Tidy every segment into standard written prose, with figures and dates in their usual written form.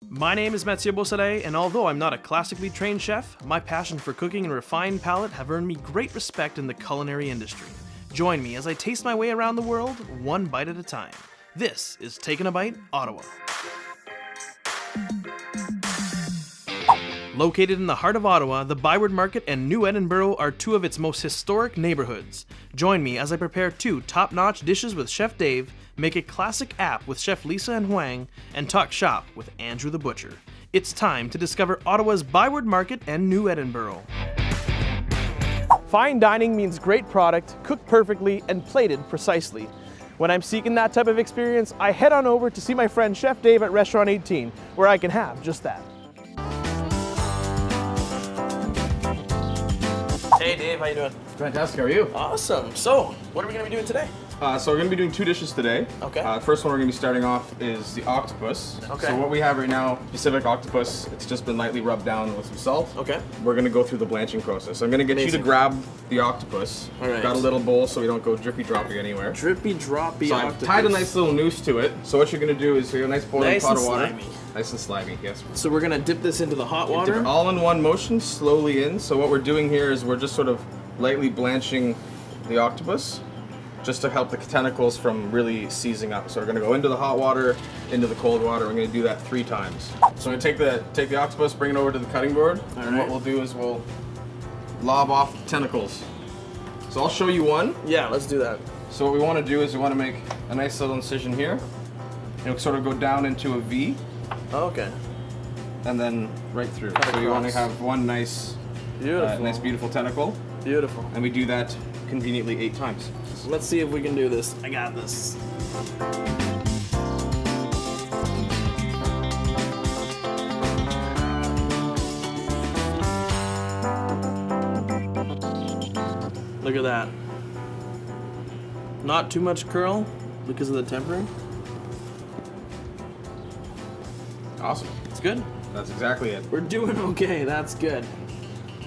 My name is Mathieu Beausoleil, and although I'm not a classically trained chef, my passion for cooking and refined palate have earned me great respect in the culinary industry. Join me as I taste my way around the world, one bite at a time. This is Taking a Bite, Ottawa. Located in the heart of Ottawa, the Byward Market and New Edinburgh are two of its most historic neighborhoods. Join me as I prepare two top-notch dishes with Chef Dave, make a classic app with Chef Lisa and Huang, and talk shop with Andrew the Butcher. It's time to discover Ottawa's Byward Market and New Edinburgh. Fine dining means great product, cooked perfectly, and plated precisely. When I'm seeking that type of experience, I head on over to see my friend Chef Dave at Restaurant 18, where I can have just that. Hey Dave, how you doing? Fantastic, how are you? Awesome. So, what are we going to be doing today? So we're going to be doing two dishes today. Okay. First one we're going to be starting off is the octopus. Okay. So what we have right now, Pacific octopus, it's just been lightly rubbed down with some salt. Okay. We're going to go through the blanching process. So I'm going to get you to grab the octopus. All right. Got a little bowl so we don't go drippy droppy anywhere. Drippy droppy So octopus. I've tied a nice little noose to it. So what you're going to do is you have a nice boiling Nice pot and of water. slimy. Nice and slimy, yes. So we're going to dip this into the hot Dip water? it all in one motion, slowly in. So what we're doing here is we're just sort of lightly blanching the octopus, just to help the tentacles from really seizing up. So we're gonna go into the hot water, into the cold water. We're gonna do that 3 times. So I'm gonna take the octopus, bring it over to the cutting board, and what we'll do is we'll lob off the tentacles. So I'll show you one. Yeah, let's do that. So what we wanna do is we wanna make a nice little incision here. It'll sort of go down into a V, Okay. and then right through. Cut So you wanna across. have one nice, beautiful tentacle. Beautiful. And we do that conveniently 8 times. Let's see if we can do this. I got this. Look at that. Not too much curl because of the tempering. Awesome. It's good. That's exactly it. We're doing okay. That's good.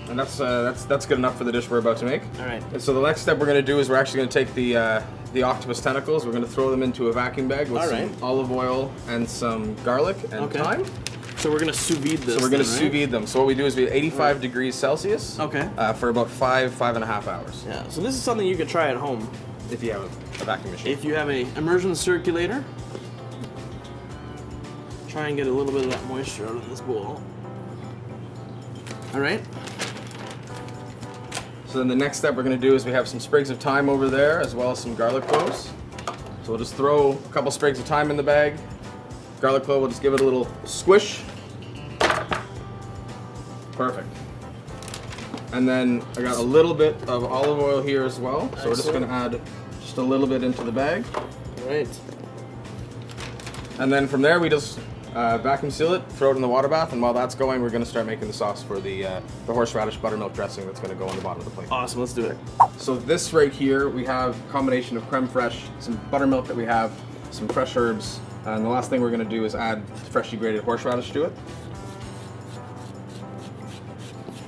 And that's good enough for the dish we're about to make. All right. And so the next step we're going to do is we're actually going to take the octopus tentacles. We're going to throw them into a vacuum bag with some olive oil and some garlic and thyme. So we're gonna sous vide this. So we're going to then, sous right? vide them. So what we do is we 85 degrees Celsius. Okay. For about 5.5 hours. Yeah. So this is something you could try at home If you have a vacuum machine. if you have a immersion circulator. Try and get a little bit of that moisture out of this bowl. All right. So then the next step we're going to do is we have some sprigs of thyme over there as well as some garlic cloves. So we'll just throw a couple sprigs of thyme in the bag. Garlic clove, we'll just give it a little squish. Perfect. And then I got a little bit of olive oil here as well. So we're just going to add just a little bit into the bag. All right. And then from there we just vacuum seal it, throw it in the water bath, and while that's going, we're going to start making the sauce for the horseradish buttermilk dressing that's going to go on the bottom of the plate. Awesome. Let's do it. So this right here, we have a combination of creme fraiche, some buttermilk that we have, some fresh herbs, and the last thing we're going to do is add freshly grated horseradish to it.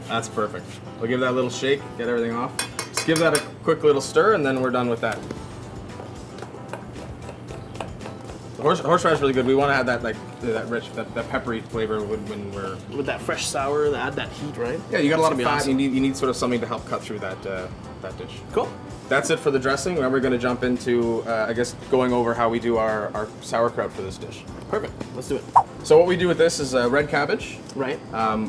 That's perfect. We'll give that a little shake, get everything off. Just give that a quick little stir, and then we're done with that. The horseradish is really good. We want to add that that rich, that peppery flavor when we're With that fresh sour, add that heat, right? yeah. You got a lot of That's fat. gonna be You need sort of something to help cut through that dish. Cool. That's it for the dressing. Now we're going to jump into, I guess, going over how we do our sauerkraut for this dish. Perfect. Let's do it. So what we do with this is red cabbage. Right.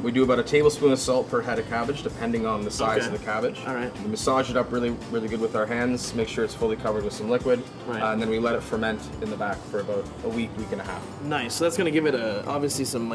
We do about a tablespoon of salt per head of cabbage, depending on the size of the cabbage. All right. We massage it up really, really good with our hands. Make sure it's fully covered with some liquid. Right. And then we let it ferment in the back for about a week and a half. Nice. So that's gonna give it obviously some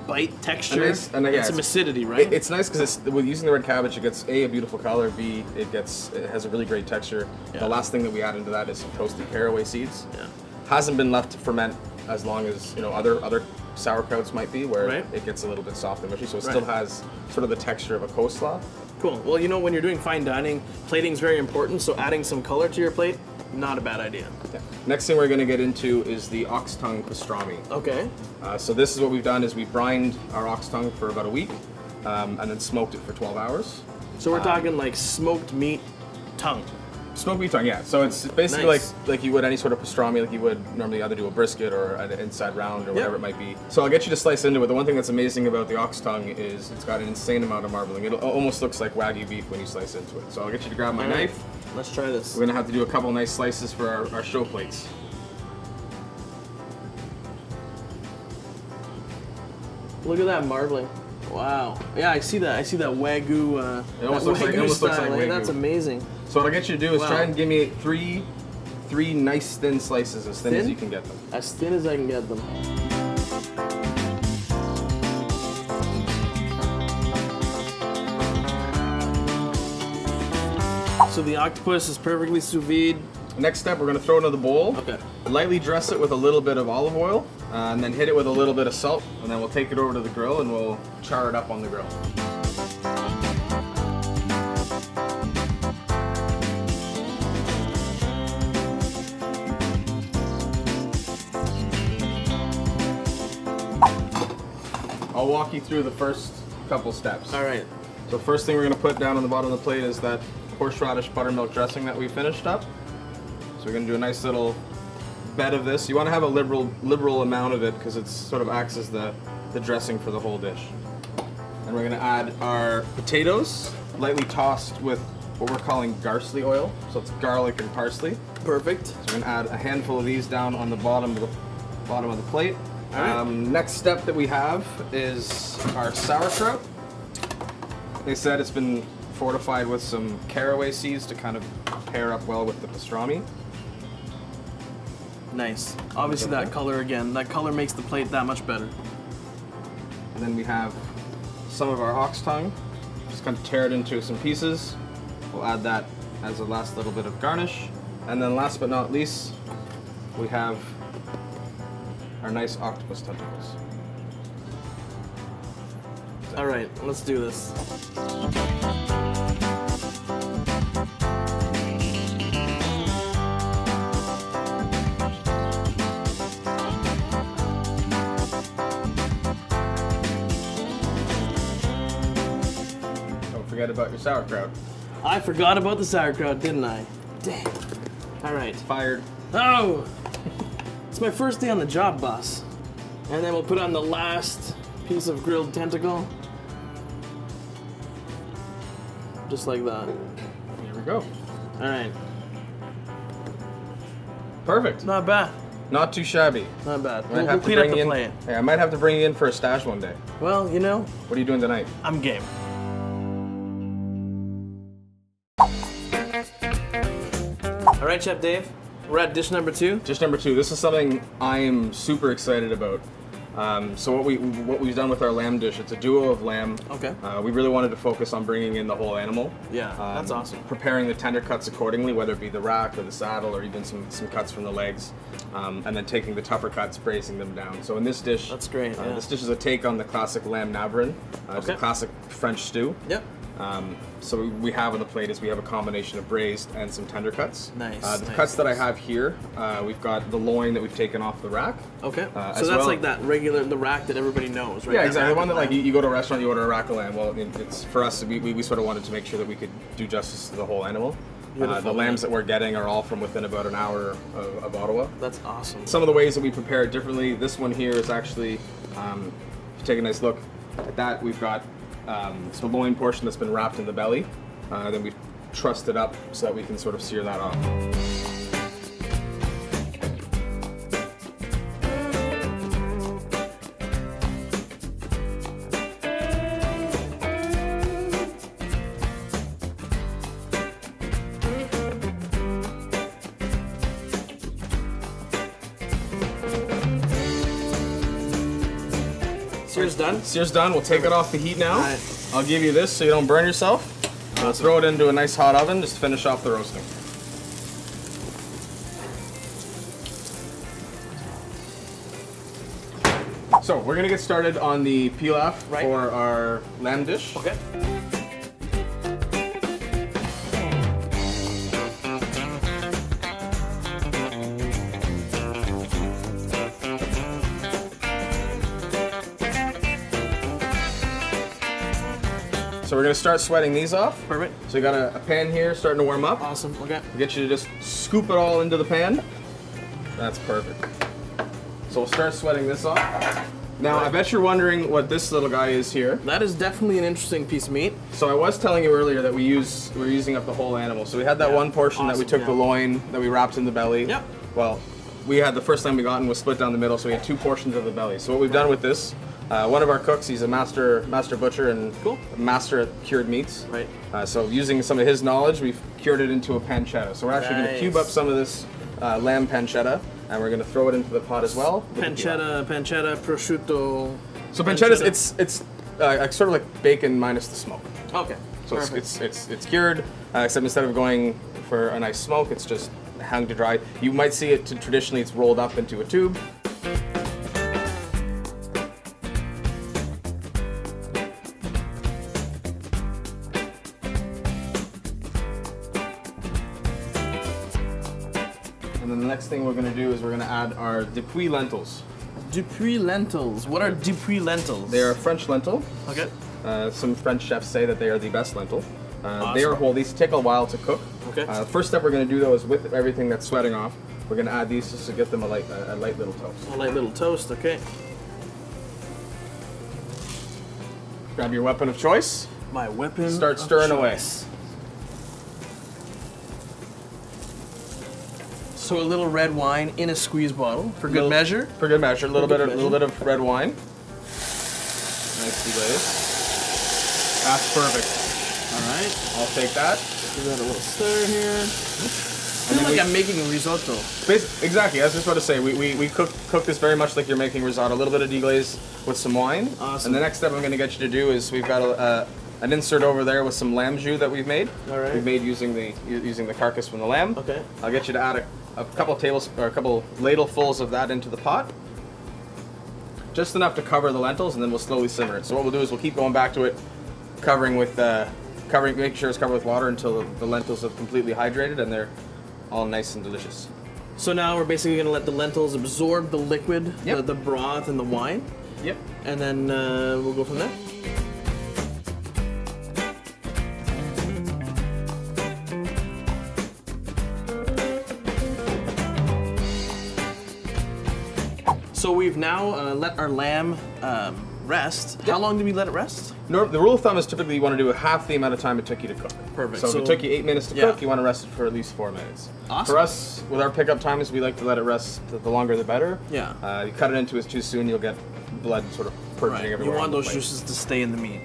bite texture and yeah, some acidity, right? It's nice because with using the red cabbage, it gets a beautiful color. B, it has a really great texture. Yeah. The last thing that we add into that is some toasted caraway seeds. Yeah. Hasn't been left to ferment as long as other sauerkrauts might be, where Right. it gets a little bit soft and mushy. So it Right. still has sort of the texture of a coleslaw. Cool. Well, when you're doing fine dining, plating's very important. So adding some color to your plate, not a bad idea. Yeah. Next thing we're going to get into is the ox tongue pastrami. Okay. So this is what we've done: is we brined our ox tongue for about a week, and then smoked it for 12 hours. So we're talking like smoked meat tongue. Smoked beef tongue, yeah. So it's basically Nice. like you would any sort of pastrami, like you would normally either do a brisket or an inside round or whatever Yep. it might be. So I'll get you to slice into it. The one thing that's amazing about the ox tongue is it's got an insane amount of marbling. It almost looks like Wagyu beef when you slice into it. So I'll get you to grab my All right. knife. Let's try this. We're gonna have to do a couple nice slices for our show plates. Look at that marbling. Wow. Yeah, I see that. I see that Wagyu. It almost that looks like- it almost looks like style, eh? Wagyu. That's amazing. So what I'll get you to do is Wow. try and give me three nice thin slices, as thin as Thin? you can get them. As thin as I can get them. So the octopus is perfectly sous vide. Next step, we're gonna throw it into the bowl. Okay. Lightly dress it with a little bit of olive oil, and then hit it with a little bit of salt, and then we'll take it over to the grill and we'll char it up on the grill. I'll walk you through the first couple steps. All right. So first thing we're gonna put down on the bottom of the plate is that horseradish buttermilk dressing that we finished up. So we're gonna do a nice little bed of this. You want to have a liberal amount of it because it sort of acts as the dressing for the whole dish. And we're gonna add our potatoes, lightly tossed with what we're calling garsely oil. So it's garlic and parsley. Perfect. So we're gonna add a handful of these down on the bottom of the plate. All right. Next step that we have is our sauerkraut. They said it's been fortified with some caraway seeds to kind of pair up well with the pastrami. Nice. Obviously that color again. That color makes the plate that much better. And then we have some of our ox tongue. Just kind of tear it into some pieces. We'll add that as a last little bit of garnish. And then last but not least, we have our nice octopus tentacles. All right, let's do this. Don't forget about your sauerkraut. I forgot about the sauerkraut, didn't I? Dang. All right. Fired. Oh! It's my first day on the job, boss. And then we'll put on the last piece of grilled tentacle. Just like that. Here we go. All right. Perfect. Not bad. Not too shabby. Not bad. Might We'll have to clean up bring the you in. plate. Hey, I might have to bring you in for a stash one day. Well, you know, What are you doing tonight? I'm game. All right, Chef Dave. We're at dish number 2. Dish number 2. This is something I am super excited about. So what we've done with our lamb dish, it's a duo of lamb. Okay. We really wanted to focus on bringing in the whole animal. Yeah, that's awesome. Preparing the tender cuts accordingly, whether it be the rack or the saddle or even some cuts from the legs, and then taking the tougher cuts, braising them down. So in this dish, That's great, yeah. This dish is a take on the classic lamb navarin. It's a Okay. classic French stew. Yep. So we have on the plate is we have a combination of braised and some tender cuts. Nice, The nice. cuts that I have here, we've got the loin that we've taken off the rack. Okay. as So that's well- like that regular, the rack that everybody knows, right? Yeah, That exactly. rack The one that of like lamb. you go to a restaurant, you order a rack of lamb. Well, it's for us. We sort of wanted to make sure that we could do justice to the whole animal. Beautiful, The lambs yeah. that we're getting are all from within about an hour of Ottawa. That's awesome. Some of the ways that we prepare it differently. This one here is actually, if you take a nice look at that, we've got it's the loin portion that's been wrapped in the belly. Then we trussed it up so that we can sort of sear that off. Sear's done? Sear's done. We'll take it off the heat now. Alright. I'll give you this so you don't burn yourself. We'll throw it into a nice hot oven just to finish off the roasting. So we're gonna get started on the pilaf Right. for our lamb dish. Okay. So we're gonna start sweating these off. Perfect. So you got a pan here starting to warm up. Awesome. Okay. We'll get you to just scoop it all into the pan. That's perfect. So we'll start sweating this off. Now, I bet you're wondering what this little guy is here. That is definitely an interesting piece of meat. So I was telling you earlier that we're using up the whole animal. So we had that one portion that we took the loin, that we wrapped in the belly. Yep. Well, we had the first time we got in was split down the middle, so we had 2 portions of the belly. So what we've done with this, one of our cooks, he's a master butcher and master at cured meats. Right. So using some of his knowledge, we've cured it into a pancetta. So we're actually going to cube up some of this lamb pancetta, and we're going to throw it into the pot as well. Pancetta, prosciutto. So pancetta, it's sort of like bacon minus the smoke. Okay. So it's cured, except instead of going for a nice smoke, it's just hung to dry. You might see it traditionally, it's rolled up into a tube. And then the next thing we're going to do is we're going to add our Dupuis lentils. Dupuis lentils. What are Dupuis lentils? They are a French lentil. Okay. Some French chefs say that they are the best lentil. Awesome. They are whole. These take a while to cook. Okay. First step we're going to do though is with everything that's sweating off, we're going to add these just to get them a light little toast. A light little toast. Okay. Grab your weapon of choice. My weapon. Start stirring away. So a little red wine in a squeeze bottle for good measure. For good measure. A little bit of red wine. Nicely glazed. That's perfect. All right. I'll take that. Give that a little stir here. I feel like I'm making a risotto. Exactly. I was just about to say we cook this very much like you're making risotto. A little bit of deglaze with some wine. Awesome. And the next step I'm going to get you to do is we've got an insert over there with some lamb jus that we've made. All right. We've made using the carcass from the lamb. Okay. I'll get you to add a couple ladlefuls of that into the pot. Just enough to cover the lentils, and then we'll slowly simmer it. So what we'll do is we'll keep going back to it, making sure it's covered with water until the lentils have completely hydrated and they're all nice and delicious. So now we're basically going to let the lentils absorb the liquid, Yep. the broth and the wine. Yep. And then we'll go from there. So we've now let our lamb rest. How long do we let it rest? The rule of thumb is typically you want to do half the amount of time it took you to cook. Perfect. So if it took you 8 minutes to cook, you want to rest it for at least 4 minutes. Awesome. For us, with our pickup times, we like to let it rest. The longer, the better. Yeah. You cut it into it too soon, you'll get blood sort of purging everywhere. You want on the those plate. juices to stay in the meat.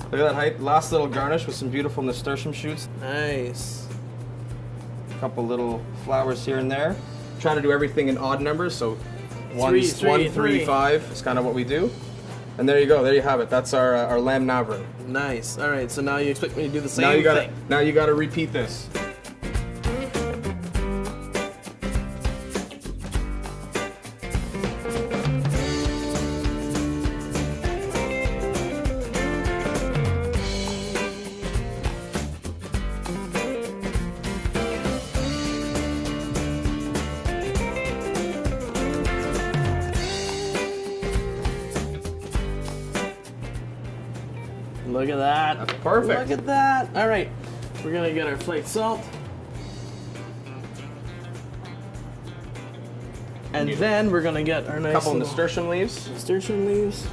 Look at that height. Last little garnish with some beautiful nasturtium shoots. Nice. A couple little flowers here and there. Trying to do everything in odd numbers, so one, three, 5 is kind of what we do. And there you go. There you have it. That's our lamb navre. Nice. All right. So now you expect me to do the same thing. Now you gotta repeat this. Look at that. That's perfect. Look at that. All right. We're going to get our flaked salt. And then we're going to get our nice Couple little nasturtium leaves. nasturtium leaves.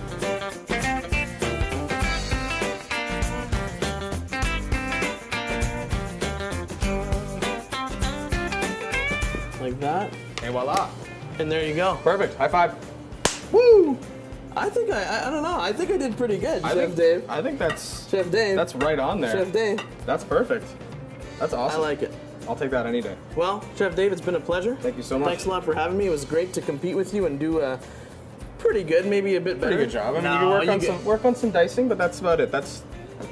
Like that. And voila. And there you go. Perfect. High five. Woo! I think I don't know. I think I did pretty good, Chef Dave. I think that's Chef Dave. That's right on there. Chef Dave. That's perfect. That's awesome. I like it. I'll take that any day. Well, Chef Dave, it's been a pleasure. Thank you so much. Thanks a lot for having me. It was great to compete with you and do pretty good, maybe a bit better. Pretty good job. I mean, you can work on some dicing, but that's about it. That's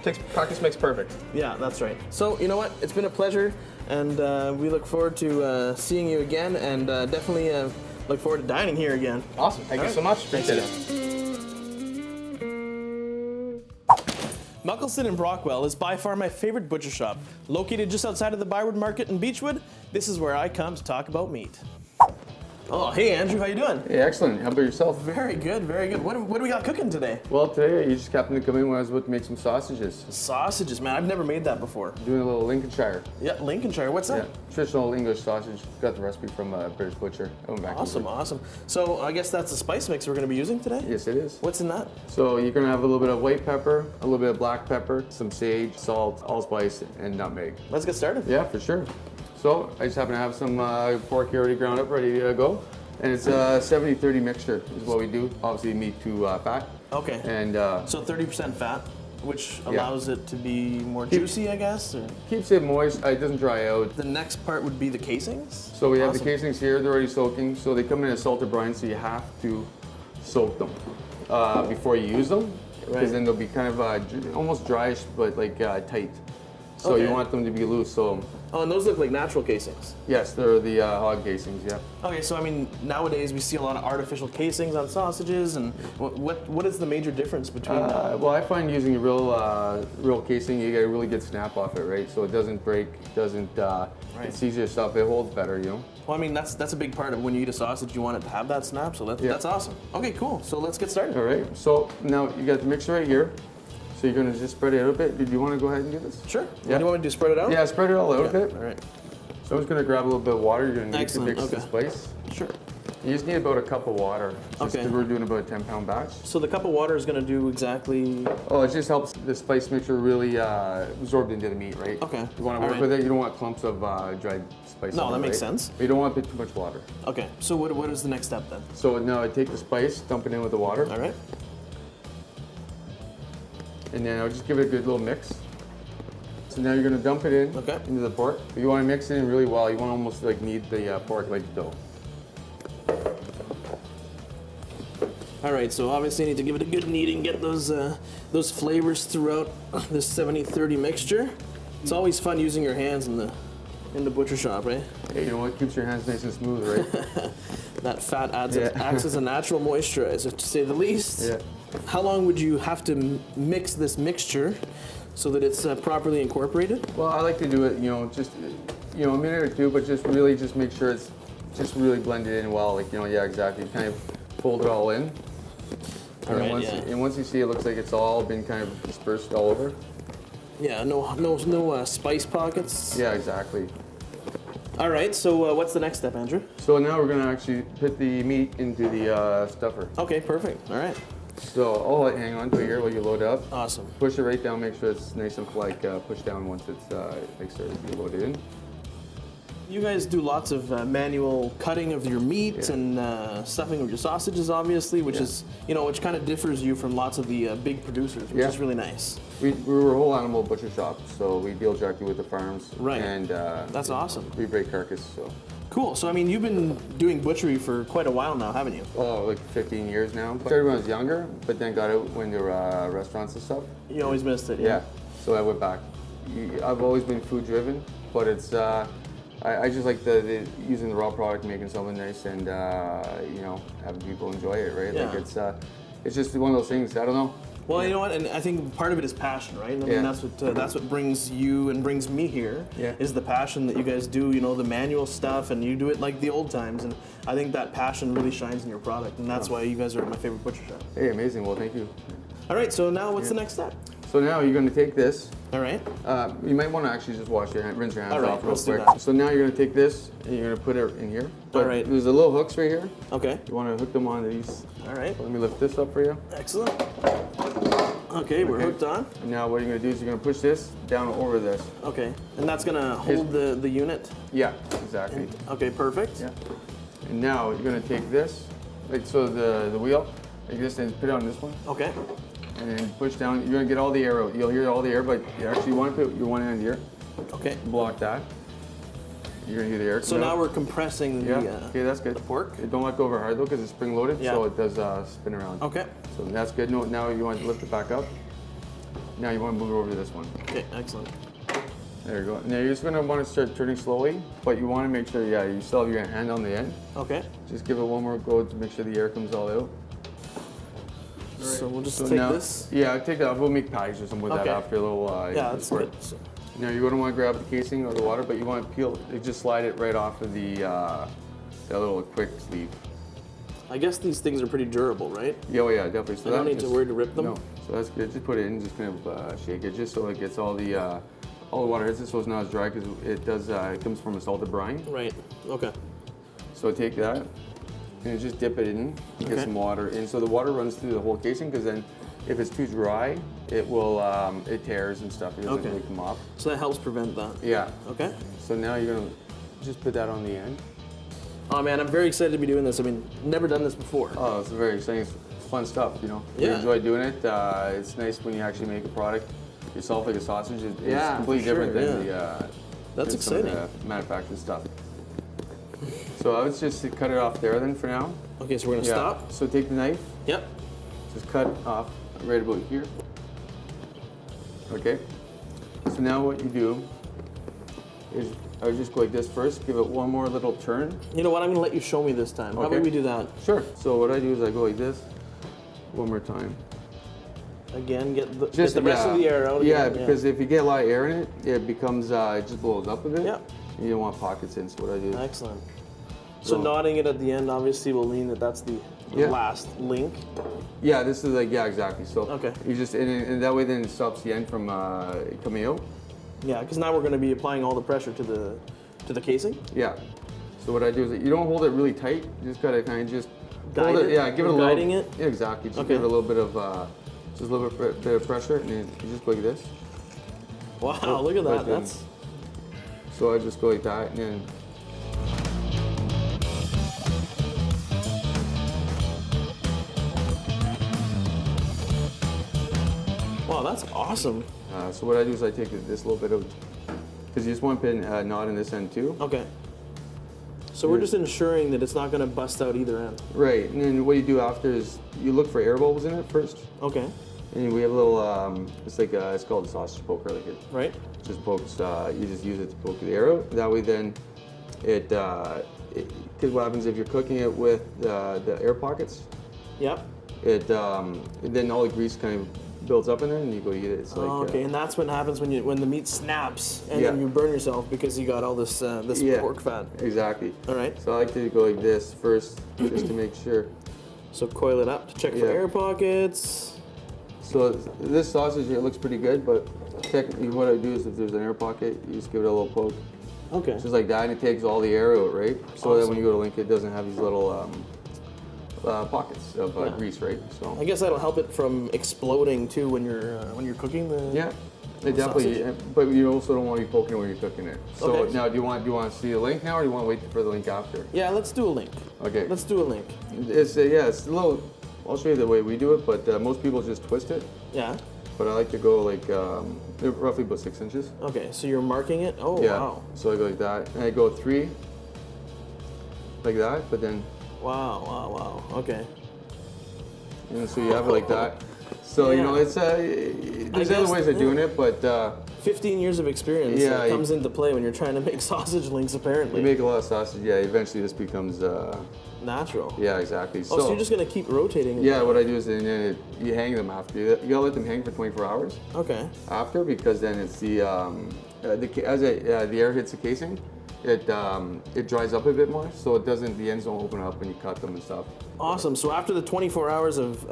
Practice makes perfect. Yeah, that's right. So, you know what? It's been a pleasure, and we look forward to seeing you again, and definitely look forward to dining here again. Awesome. Thank you so much. Appreciate it. Muckleston in Brockwell is by far my favorite butcher shop. Located just outside of the Byward Market in Beechwood, this is where I come to talk about meat. Oh, hey Andrew, how you doing? Hey, excellent. How about yourself? Very good, very good. What do we got cooking today? Well, today you just happened to come in when I was about to make some sausages. Sausages, man. I've never made that before. Doing a little Lincolnshire. Yeah, Lincolnshire. What's that? Yeah, traditional English sausage. Got the recipe from British Butcher. Awesome, awesome. So I guess that's the spice mix we're going to be using today? Yes, it is. What's in that? So you're going to have a little bit of white pepper, a little bit of black pepper, some sage, salt, allspice, and nutmeg. Let's get started. Yeah, for sure. So I just happen to have some pork here already ground up, ready to go. And it's a 70-30 mixture is what we do. Obviously meat to fat. Okay. And so 30% fat, which allows it to be more juicy, I guess? Or? Keeps it moist. It doesn't dry out. The next part would be the casings? So we have the casings here. They're already soaking. So they come in a salted brine, so you have to soak them before you use them. Because then they'll be kind of almost dryish, but like tight. So you want them to be loose. So. Oh, and those look like natural casings? Yes, they're the hog casings, yeah. Okay, so I mean, nowadays we see a lot of artificial casings on sausages, and what is the major difference between them? Well, I find using a real casing, you get a really good snap off it, right? So it doesn't break, it's easier stuff, it holds better, you know? Well, I mean, that's a big part of when you eat a sausage, you want it to have that snap, so that's awesome. Okay, cool, so let's get started. All right, so now you got the mixer right here. So you're going to just spread it out a bit. Do you want to go ahead and do this? Sure. Yeah. Do you want me to spread it out? Yeah, spread it all out a bit. All right. So I'm just going to grab a little bit of water. You're going to need to mix the spice. Sure. You just need about a cup of water. Just because we're doing about a 10-pound batch. So the cup of water is going to do exactly... Oh, it just helps the spice mixture really absorb into the meat, right? Okay. You want to work with it. You don't want clumps of dried spice. No, that makes sense. But you don't want to put too much water. Okay. So what is the next step then? So now I take the spice, dump it in with the water. All right. And then I'll just give it a good little mix. So now you're going to dump it in into the pork. You want to mix it in really well. You want to almost like knead the pork like dough. All right, so obviously I need to give it a good kneading, get those flavors throughout this 70-30 mixture. It's always fun using your hands in the butcher shop, right? Hey, you know what? Keeps your hands nice and smooth, right? That fat acts as a natural moisturizer, to say the least. Yeah. How long would you have to mix this mixture so that it's properly incorporated? Well, I like to do it, just a minute or two, but just really just make sure it's just really blended in well, exactly. Kind of fold it all in. And once you see it looks like it's all been kind of dispersed all over. Yeah, no spice pockets. Yeah, exactly. All right, so what's the next step, Andrew? So now we're gonna actually put the meat into the stuffer. Okay, perfect. All right. So I'll hang on to it here while you load it up. Awesome. Push it right down, make sure it's nice and pushed down once it's started to be loaded in. You guys do lots of manual cutting of your meat and stuffing of your sausages, obviously, which is, which kind of differs you from lots of the big producers, which is really nice. We're a whole animal butcher shop, so we deal directly with the farms. Right. And that's awesome. We break carcass, so. Cool. So, I mean, you've been doing butchery for quite a while now, haven't you? Oh, like 15 years now. Started when I was younger, but then got out when there were restaurants and stuff. You always missed it, yeah. So I went back. I've always been food driven, but it's I just like the using the raw product, making something nice, and having people enjoy it, right? Yeah. Like it's just one of those things. I don't know. Well, you know what, and I think part of it is passion, right? I mean, that's what brings you and brings me here. Is the passion that you guys do. The manual stuff, and you do it like the old times. And I think that passion really shines in your product, and that's why you guys are my favorite butcher shop. Hey, amazing. Well, thank you. All right. So now, what's the next step? So now you're going to take this. All right. You might want to actually just rinse your hands off real quick. That. So now you're going to take this and you're going to put it in here. All right. There's a little hooks right here. Okay. You want to hook them on these. All right. Let me lift this up for you. Excellent. Okay, we're hooked on. And now what you're going to do is you're going to push this down over this. Okay. And that's going to hold the unit? Yeah, exactly. Okay, perfect. Yeah. And now you're going to take this, like so the wheel, like this, and put it on this one. Okay. And then push down. You're going to get all the air out. You'll hear all the air, but you actually want to put your one end here. Okay. Block that. You're going to hear the air. So now we're compressing the okay, that's good. The pork. Don't let go over hard though, because it's spring loaded, so it does spin around. Okay. So that's good. Now you want to lift it back up. Now you want to move it over to this one. Okay, excellent. There you go. Now you're just going to want to start turning slowly, but you want to make sure, yeah, you still have your hand on the end. Okay. Just give it one more go to make sure the air comes all out. So we'll just take this. Yeah, take that. We'll make patties or something with that after a little. Yeah, that's good. Now you're going to want to grab the casing or the water, but you want to peel, just slide it right off of the that little quick sleeve. I guess these things are pretty durable, right? Yeah, oh yeah, definitely. So I don't need to worry to rip them. No, so that's good. Just put it in, just kind of shake it, just so it gets all the water hits it, so it's not as dry because it does. It comes from a salted brine. Right. Okay. So take that and just dip it in, get some water in. So the water runs through the whole casing, because then if it's too dry, it will it tears and stuff. It doesn't really come off. So that helps prevent that. Yeah. Okay. So now you're gonna just put that on the end. Oh man, I'm very excited to be doing this. I mean, never done this before. Oh, it's very exciting. It's fun stuff, you know. Yeah. We enjoy doing it. It's nice when you actually make a product yourself, like a sausage. It's completely different than the That's exciting. Some of the manufactured stuff. So I would just cut it off there then for now. Okay, so we're gonna stop. So take the knife. Yep. Just cut off right about here. Okay. So now what you do is I would just go like this first. Give it one more little turn. You know what? I'm gonna let you show me this time. How about we do that? Sure. So what I do is I go like this one more time. Again, get the rest of the air out. Yeah, again. because if you get a lot of air in it, it becomes it just blows up a bit. Yeah. And you don't want pockets in. So what I do. Excellent. So knotting it at the end obviously will mean that that's the last link. Yeah, this is like exactly. So okay. You just and that way then it stops the end from coming out. Yeah, because now we're going to be applying all the pressure to the casing. Yeah. So what I do is you don't hold it really tight. You just gotta kind of just guide hold it. it. Yeah, give it a little. Guiding it. Yeah, exactly. Just give it a little bit of just a little bit of pressure, and then you just go like this. Wow, look at that. That's. So I just go like that, and then. Wow, that's awesome. So what I do is I take this little bit of, because you just want to put a knot in this end too. Okay. So we're just ensuring that it's not going to bust out either end. Right, and then what you do after is you look for air bubbles in it first. Okay. And we have a little, it's like it's called a sausage poker, like it. Right. Just pokes. You just use it to poke the air out. That way, then because what happens if you're cooking it with the air pockets? Yep. Then all the grease kind of builds up in there, and you go eat it. It's like okay, and that's what happens when the meat snaps and then you burn yourself because you got all this pork fat. Exactly. All right. So I like to go like this first, just to make sure. So coil it up to check for air pockets. So this sausage here looks pretty good, but technically what I do is if there's an air pocket, you just give it a little poke. Okay. Just like that, and it takes all the air out, right? So that when you go to link it, doesn't have these little pockets of grease, right? So I guess that'll help it from exploding too when you're cooking the. It definitely. sausage? But you also don't want to be poking it when you're cooking it. So Okay. now, do you want to see the link now, or do you want to wait for the link after? Yeah, let's do a link. Okay. Let's do a link. It's it's a little. I'll show you the way we do it, but most people just twist it. Yeah. But I like to go like roughly about 6 inches. Okay, so you're marking it. Oh Yeah. wow. So I go like that, and I go 3, like that. But then. Wow. Okay. And so you have it like that. So you know, it's there's other ways of doing it, but 15 years of experience comes into play when you're trying to make sausage links. Apparently, you make a lot of sausage. Yeah, eventually this becomes natural. Yeah, exactly. So you're just gonna keep rotating it. Yeah, what I do is then you hang them after. You gotta let them hang for 24 hours. Okay. After, because then it's the air hits the casing, it dries up a bit more, so it doesn't. The ends don't open up when you cut them and stuff. Awesome. So after the 24 hours of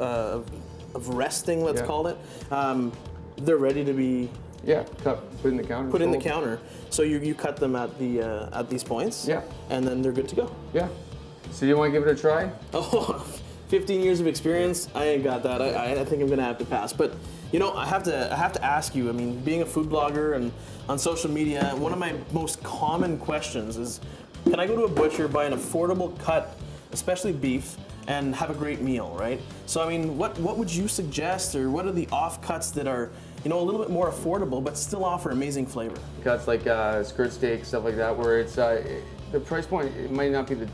resting, let's call it, they're ready to be. Yeah, put in the counter. Put in the counter. So you cut them at these points. Yeah. And then they're good to go. Yeah. So you want to give it a try? Oh, 15 years of experience. I ain't got that. I think I'm gonna have to pass. But you know, I have to ask you. I mean, being a food blogger and on social media, one of my most common questions is, can I go to a butcher, buy an affordable cut, especially beef, and have a great meal, right? So I mean, what would you suggest, or what are the offcuts that are, you know, a little bit more affordable but still offer amazing flavor? Cuts like skirt steak, stuff like that, where it's the price point, it might not be the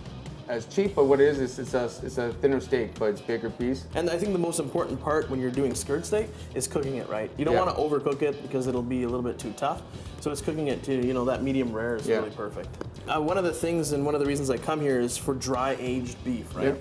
as cheap, but what it is it's a thinner steak, but it's bigger piece. And I think the most important part when you're doing skirt steak is cooking it right. You don't want to overcook it because it'll be a little bit too tough. So it's cooking it to, that medium rare is really perfect. One of the things and one of the reasons I come here is for dry aged beef, right?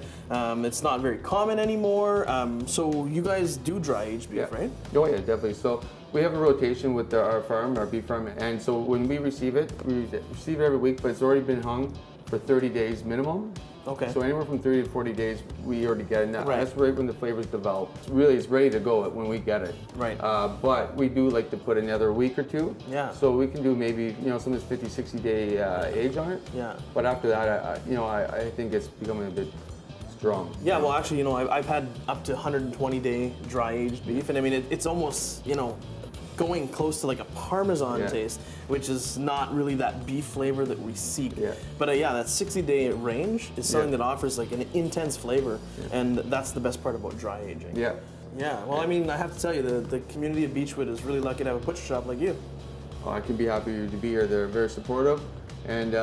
It's not very common anymore. So you guys do dry aged beef, right? Oh yeah, definitely. So we have a rotation with our farm, our beef farm, and so when we receive it every week, but it's already been hung for 30 days minimum. Okay. So anywhere from 30 to 40 days, we already get it. Now, that's right when the flavors develop. It's ready to go when we get it. Right. But we do like to put another week or two. Yeah. So we can do maybe, some of this 50, 60 day age on it. Yeah. But after that, I think it's becoming a bit strong. Yeah, well actually, I've had up to 120 day dry aged beef, and I mean, it's almost, going close to like a Parmesan taste, which is not really that beef flavor that we seek. But that 60-day range is something that offers like an intense flavor, and that's the best part about dry aging. Yeah, well, I mean, I have to tell you, the community of Beechwood is really lucky to have a butcher shop like you. Oh, I can be happy to be here. They're very supportive, and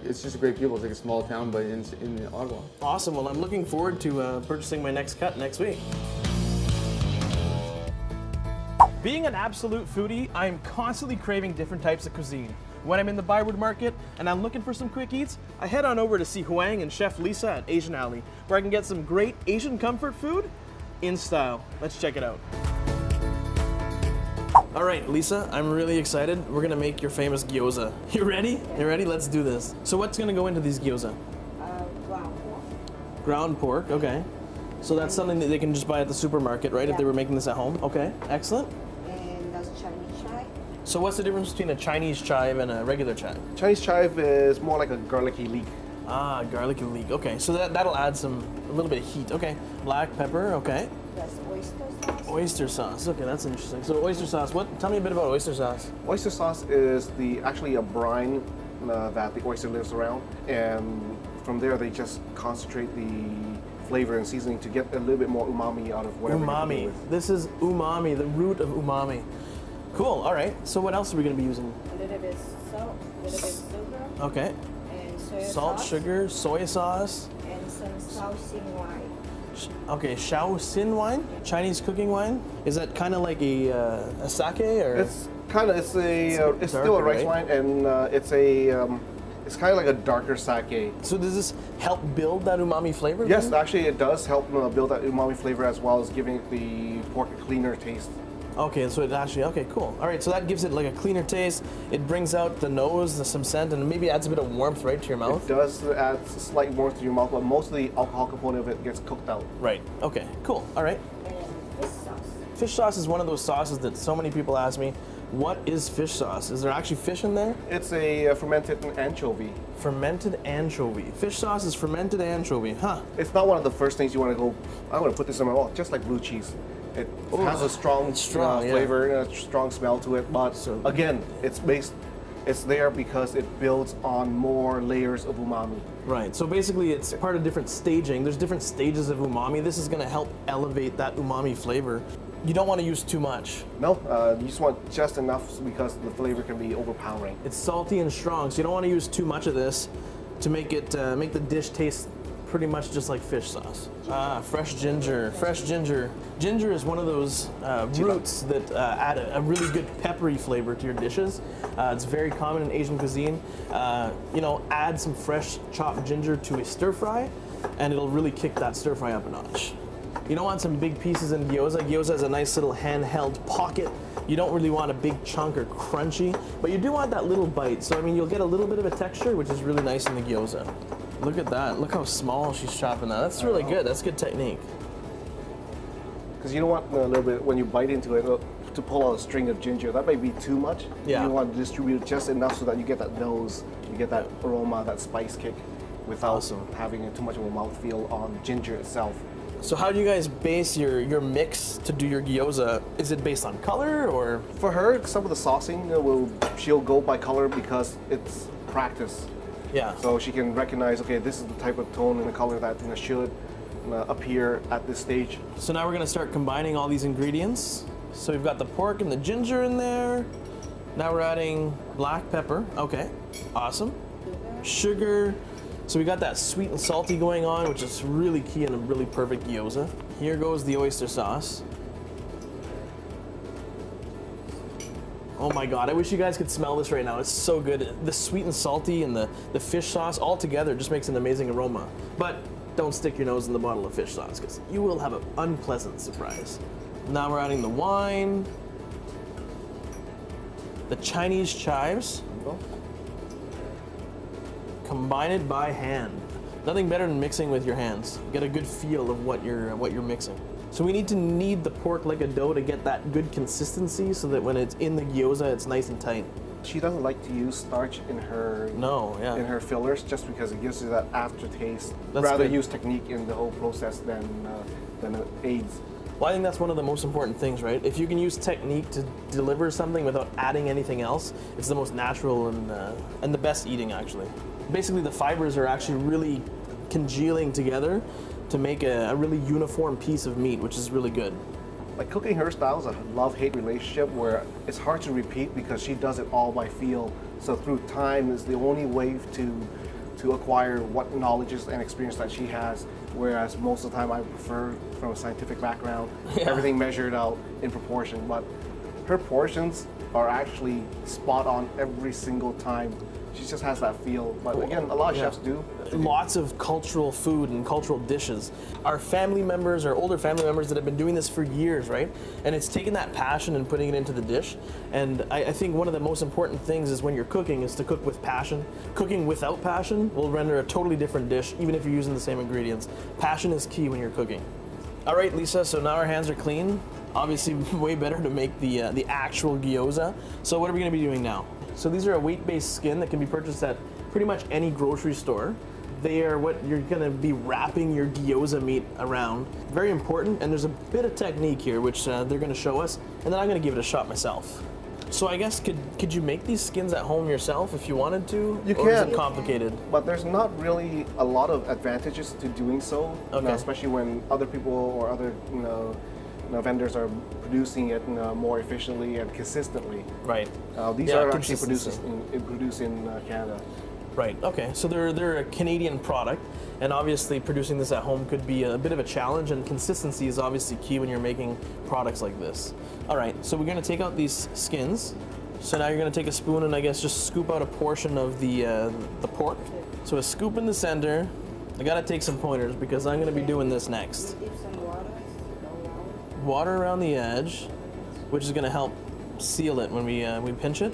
it's just great people. It's like a small town, but in Ottawa. Awesome. Well, I'm looking forward to purchasing my next cut next week. Being an absolute foodie, I am constantly craving different types of cuisine. When I'm in the Byward Market and I'm looking for some quick eats, I head on over to see Huang and Chef Lisa at Asian Alley, where I can get some great Asian comfort food in style. Let's check it out. All right, Lisa, I'm really excited. We're gonna make your famous gyoza. You ready? You ready? Let's do this. So what's gonna go into these gyoza? Ground pork. Ground pork, okay. So that's something that they can just buy at the supermarket, right? If they were making this at home? Okay, excellent. And that's Chinese chive. So what's the difference between a Chinese chive and a regular chive? Chinese chive is more like a garlicky leek. Ah, garlicky leek. Okay, so that'll add a little bit of heat. Okay, black pepper. Okay. That's oyster sauce. Oyster sauce. Okay, that's interesting. So oyster sauce. Tell me a bit about oyster sauce. Oyster sauce is actually a brine that the oyster lives around, and from there they just concentrate the flavor and seasoning to get a little bit more umami out of whatever. Umami. This is umami, the root of umami. Cool. All right. So what else are we going to be using? A little bit salt, a little bit sugar. Okay. And soy Salt, sauce. sugar, soy sauce. And some Shaoxing wine. Okay, Shaoxing wine, Chinese cooking wine. Is that kind of like a sake or? It's still darker, a rice wine, and it's kind of like a darker sake. So does this help build that umami flavor? Yes, then? actually it does help build that umami flavor as well as giving the pork a cleaner taste. Okay, so it actually, okay, cool. All right, so that gives it like a cleaner taste. It brings out the nose, some scent, and maybe adds a bit of warmth, right, to your mouth? It does add slight warmth to your mouth, but most of the alcohol component of it gets cooked out. Right, okay, cool, all right. And fish sauce. Fish sauce is one of those sauces that so many people ask me, what is fish sauce? Is there actually fish in there? It's a fermented anchovy. Fermented anchovy. Fish sauce is fermented anchovy, huh? It's not one of the first things you want to go, I'm going to put this in my mouth, just like blue cheese. It has a strong flavor and a strong smell to it, but again, it's there because it builds on more layers of umami. Right, so basically it's part of different staging. There's different stages of umami. This is going to help elevate that umami flavor. You don't want to use too much. No, you just want just enough because the flavor can be overpowering. It's salty and strong, so you don't want to use too much of this to make it make the dish taste pretty much just like fish sauce. Ah, fresh ginger. Fresh ginger. Ginger is one of those roots that add a really good peppery flavor to your dishes. It's very common in Asian cuisine. Add some fresh chopped ginger to a stir fry, and it'll really kick that stir fry up a notch. You don't want some big pieces in gyoza. Gyoza has a nice little handheld pocket. You don't really want a big chunk or crunchy, but you do want that little bite. So, I mean, you'll get a little bit of a texture, which is really nice in the gyoza. Look at that. Look how small she's chopping that. That's really good. That's good technique. Because you don't want a little bit, when you bite into it, to pull out a string of ginger. That might be too much. Yeah. You want to distribute just enough so that you get that nose, you get that aroma, that spice kick, without having too much of a mouthfeel on ginger itself. So how do you guys base your mix to do your gyoza? Is it based on color or? For her, some of the saucing, she'll go by color because it's practice. Yeah. So she can recognize, okay, this is the type of tone and the color that should appear at this stage. So now we're gonna start combining all these ingredients. So we've got the pork and the ginger in there. Now we're adding black pepper. Okay, awesome. Sugar, So we got that sweet and salty going on, which is really key in a really perfect gyoza. Here goes the oyster sauce. Oh my God, I wish you guys could smell this right now. It's so good. The sweet and salty and the fish sauce all together just makes an amazing aroma. But don't stick your nose in the bottle of fish sauce because you will have an unpleasant surprise. Now we're adding the wine, the Chinese chives. Combine it by hand. Nothing better than mixing with your hands. Get a good feel of what you're mixing. So we need to knead the pork like a dough to get that good consistency so that when it's in the gyoza, it's nice and tight. She doesn't like to use starch in her in her fillers just because it gives you that aftertaste. That's rather good. use technique in the whole process than it aids. Well, I think that's one of the most important things, right? If you can use technique to deliver something without adding anything else, it's the most natural and the best eating, actually. Basically, the fibers are actually really congealing together to make a really uniform piece of meat, which is really good. Like cooking her style is a love-hate relationship where it's hard to repeat because she does it all by feel. So through time is the only way to acquire what knowledges and experience that she has. Whereas most of the time I prefer from a scientific background, everything measured out in proportion. But her portions are actually spot on every single time. She just has that feel. But again, a lot of chefs do. Lots of cultural food and cultural dishes. Our family members, our older family members that have been doing this for years, right? And it's taking that passion and putting it into the dish. And I think one of the most important things is when you're cooking is to cook with passion. Cooking without passion will render a totally different dish, even if you're using the same ingredients. Passion is key when you're cooking. All right, Lisa, so now our hands are clean. Obviously, way better to make the actual gyoza. So what are we gonna be doing now? So these are a weight-based skin that can be purchased at pretty much any grocery store. They are what you're gonna be wrapping your gyoza meat around. Very important, and there's a bit of technique here, which they're gonna show us, and then I'm gonna give it a shot myself. So I guess, could you make these skins at home yourself if you wanted to? You Or is can. it complicated? But there's not really a lot of advantages to doing so, Okay. especially when other people or other vendors are producing it more efficiently and consistently. Right. These Yeah, are actually consistency. produced in Canada. Right. Okay. So they're a Canadian product, and obviously producing this at home could be a bit of a challenge. And consistency is obviously key when you're making products like this. All right. So we're gonna take out these skins. So now you're gonna take a spoon and I guess just scoop out a portion of the pork. So a scoop in the center. I gotta take some pointers because I'm gonna be doing this next. Dip some water around. Water around the edge, which is gonna help seal it when we pinch it.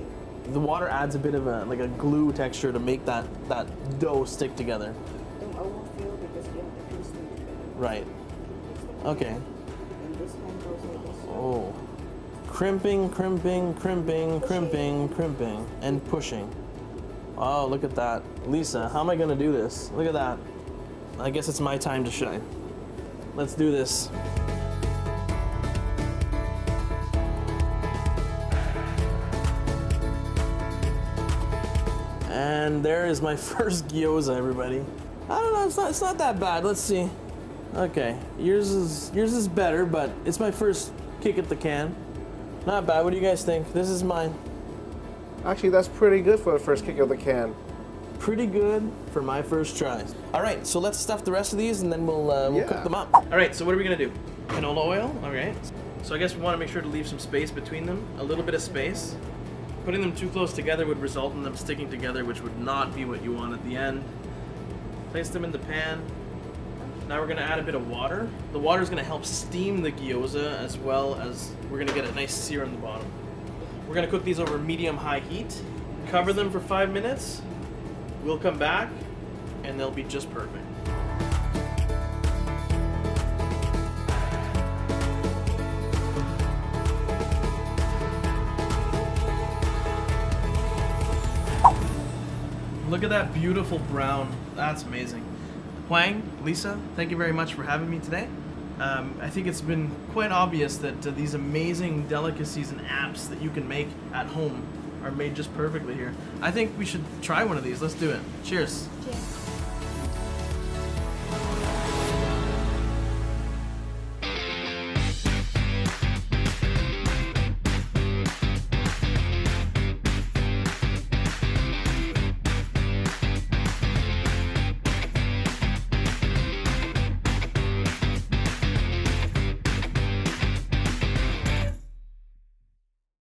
The water adds a bit of a glue texture to make that dough stick together. Don't overfill because you have to piece them together. Right. Okay. And this hand goes like this. Oh. Crimping, crimping, crimping, crimping, crimping, and pushing. Oh, look at that. Lisa, how am I gonna do this? Look at that. I guess it's my time to shine. Let's do this. And there is my first gyoza, everybody. I don't know, it's not that bad. Let's see. Okay, yours is better, but it's my first kick at the can. Not bad. What do you guys think? This is mine. Actually, that's pretty good for the first kick of the can. Pretty good for my first try. All right, so let's stuff the rest of these and then we'll Yeah. cook them up. All right, so what are we gonna do? Canola oil, all right. So I guess we wanna make sure to leave some space between them, a little bit of space. Putting them too close together would result in them sticking together, which would not be what you want at the end. Place them in the pan. Now we're gonna add a bit of water. The water is gonna help steam the gyoza as well as we're gonna get a nice sear on the bottom. We're gonna cook these over medium-high heat. Cover them for 5 minutes. We'll come back and they'll be just perfect. Look at that beautiful brown. That's amazing. Huang, Lisa, thank you very much for having me today. I think it's been quite obvious that these amazing delicacies and apps that you can make at home are made just perfectly here. I think we should try one of these. Let's do it. Cheers. Cheers.